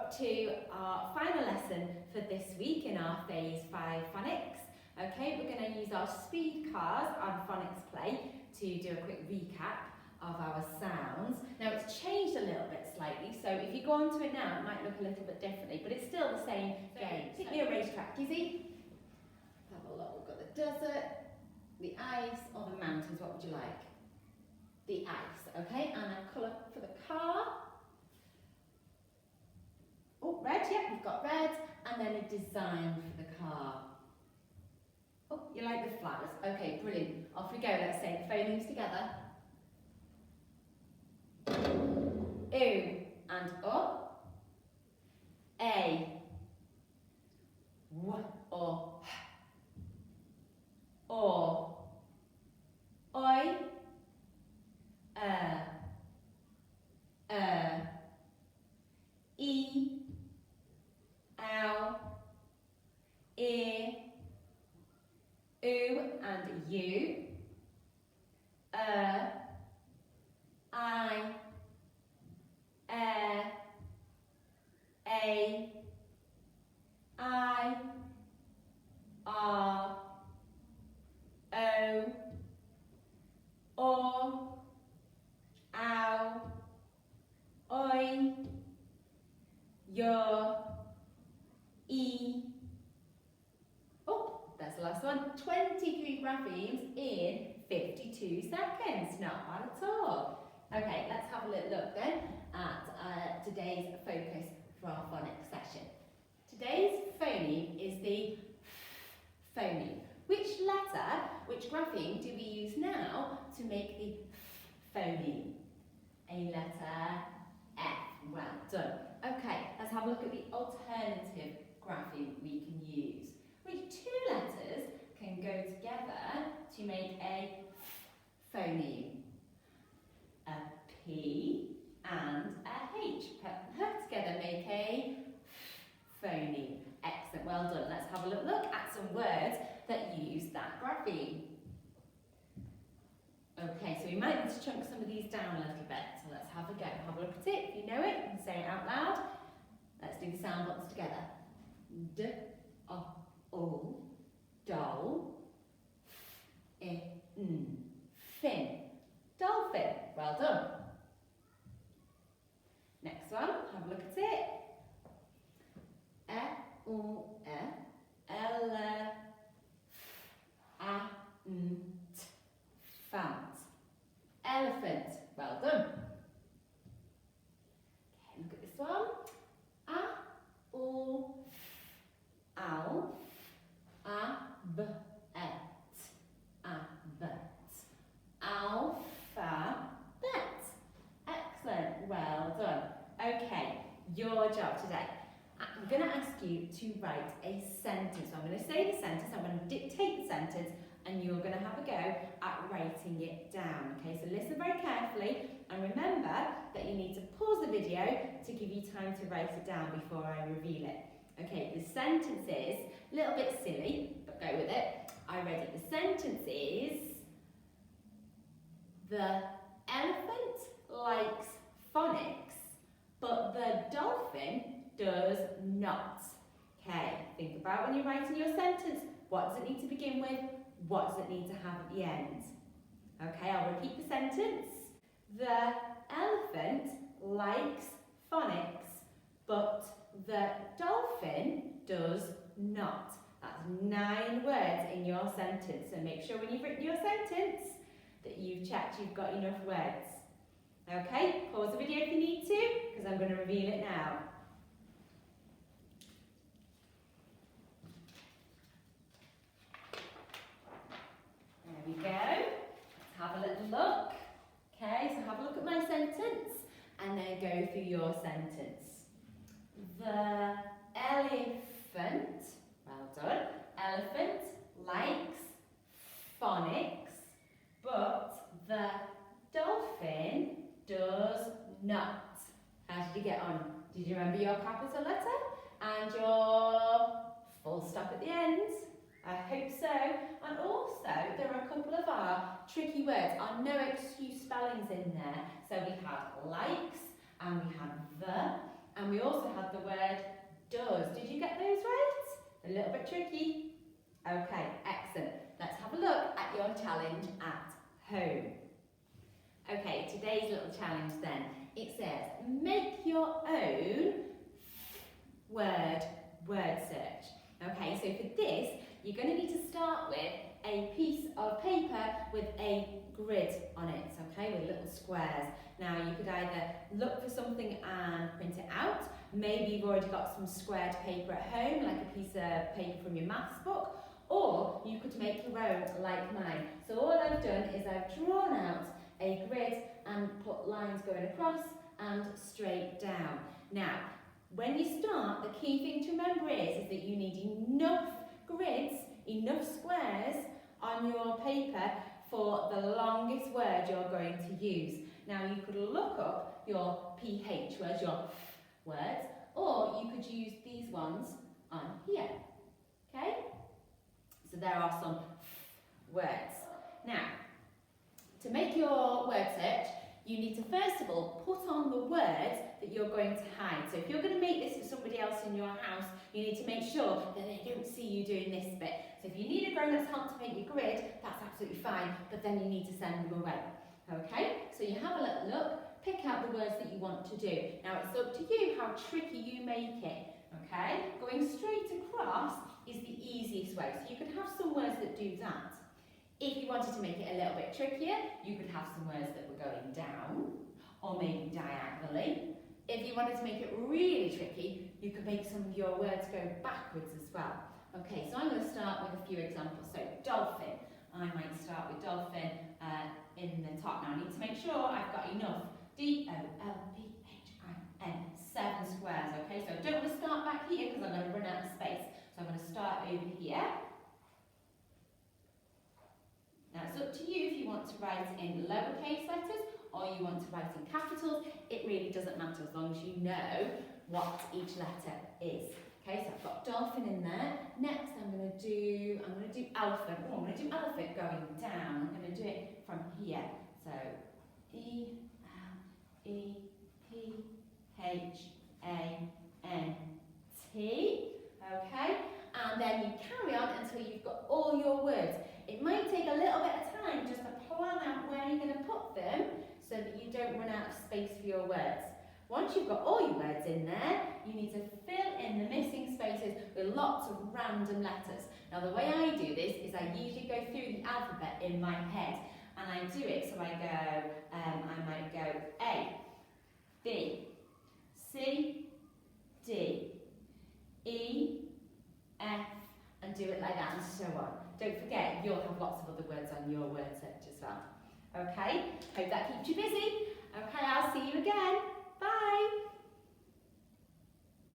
up to our final lesson for this week in our Phase 5 Phonics. Okay, we're going to use our speed cars on Phonics Play to do a quick recap of our sounds. Now it's changed a little bit slightly, so if you go onto it now, it might look a little bit differently, but it's still the same game. Pick me a racetrack, Gizzy. Have a look. We've got the desert, the ice, or the mountains. What would you like? The ice, okay? And a colour for the car. Oh, red, yeah, we've got red. And then a design for the car. Oh, you like the flowers? Okay, brilliant. Off we go. Let's say the phonemes together. Oo and O. A. W or H. O. Oi. E. Ow. E. Oo and U. I. A. I. R. O. Ow. Oi. Your. E. Oh, that's the last one. 23 graphemes in 52 seconds. Not bad at all. Okay, let's have a little look then at today's focus for our phonics session. Today's phoneme is the phoneme. Which letter, which grapheme do we use now to make the phoneme? A letter F. Well done. Okay, let's have a look at the alternative grapheme we can use. Which two letters can go together to make a phoneme? A P and a H. Put them together, make a phoneme. Excellent, well done. Let's have a look at some words that use that grapheme. Okay, so we might need to chunk some of these down a little bit. So let's have a go. Have a look at it. If you know it, and say it out loud. Let's do the sound blocks together. D, O, doll, I, N, fin. Dolphin. Well done. Next one, have a look at it. E, U, E, L, A, N, T, fant. Elephant. Well done. Okay, look at this one. A, U, owl. A, B, et. A, bet. Alphabet. Excellent. Well done. Okay, your job today. I'm going to ask you to write a sentence. So I'm going to say the sentence, I'm going to dictate the sentence, and you're going to have a go at writing it down. Okay, so listen very carefully, and remember that you need to pause the video to give you time to write it down before I reveal it. Okay, the sentence is a little bit silly, but go with it. I read it. The sentence is: the elephant likes phonics, but the dolphin does not. Okay, think about when you're writing your sentence. What does it need to begin with? What does it need to have at the end? Okay, I'll repeat the sentence. The elephant likes phonics, but the dolphin does not. That's 9 words in your sentence. So make sure when you've written your sentence that you've checked you've got enough words. Okay, pause the video if you need to, because I'm going to reveal it now. There we go. Let's have a little look. Okay, so have a look at my sentence and then go through your sentence. The elephant, well done, elephant likes phonics, but the dolphin does not. How did you get on? Did you remember your capital letter and your full stop at the end? I hope so. And also, there are a couple of our tricky words, our no excuse spellings in there. So we have likes, and we have the, and we also had the word does. Did you get those right? A little bit tricky. Okay, excellent. Let's have a look at your challenge at home. Okay, today's little challenge then. It says, make your own word search. Okay, so for this, you're going to need to start with a piece of paper with a grid on it, okay, with little squares. Now, you could either look for something and print it out. Maybe you've already got some squared paper at home, like a piece of paper from your maths book, or you could make your own like mine. So all I've done is I've drawn out a grid and put lines going across and straight down. Now, when you start, the key thing to remember is that you need enough grids, enough squares on your paper for the longest word you're going to use. Now, you could look up your PH words, your words, or you could use these ones on here, okay? So there are some words. Now, to make your word search, you need to first of all put on the words that you're going to hide. So if you're going to make this for somebody else in your house, you need to make sure that they don't see you doing this bit. So if you need a grown-up's help to make your grid, that's absolutely fine, but then you need to send them away. Okay, so you have a little look, pick out the words that you want to do. Now it's up to you how tricky you make it. Okay, going straight across is the easiest way. So you could have some words that do that. If you wanted to make it a little bit trickier, you could have some words that were going down, or maybe diagonally. If you wanted to make it really tricky, you could make some of your words go backwards as well. Okay, so I'm going to start with a few examples. So dolphin, I might start with dolphin in the top. Now I need to make sure I've got enough D-O-L-P-H-I-N, 7 squares, okay? So I don't want to start back here because I'm going to run out of space. So I'm going to start over here. Now it's up to you if you want to write in lowercase letters or you want to write in capitals. It really doesn't matter as long as you know what each letter is. Okay, so I've got dolphin in there. Next I'm going to do elephant. Oh, I'm going to do elephant going down. I'm going to do it from here. So E-L-E-P-H-A-N-T. Okay, and then you carry on until you've got all your words. It might take a little bit of time just to plan out where you're going to put them so that you don't run out of space for your words. Once you've got all your words in there, you need to fill in the missing spaces with lots of random letters. Now the way I do this is I usually go through the alphabet in my head and I do it so I might go A, B, C, D, E, F, and do it like that and so on. Don't forget, you'll have lots of other words on your word search as well. Okay, hope that keeps you busy.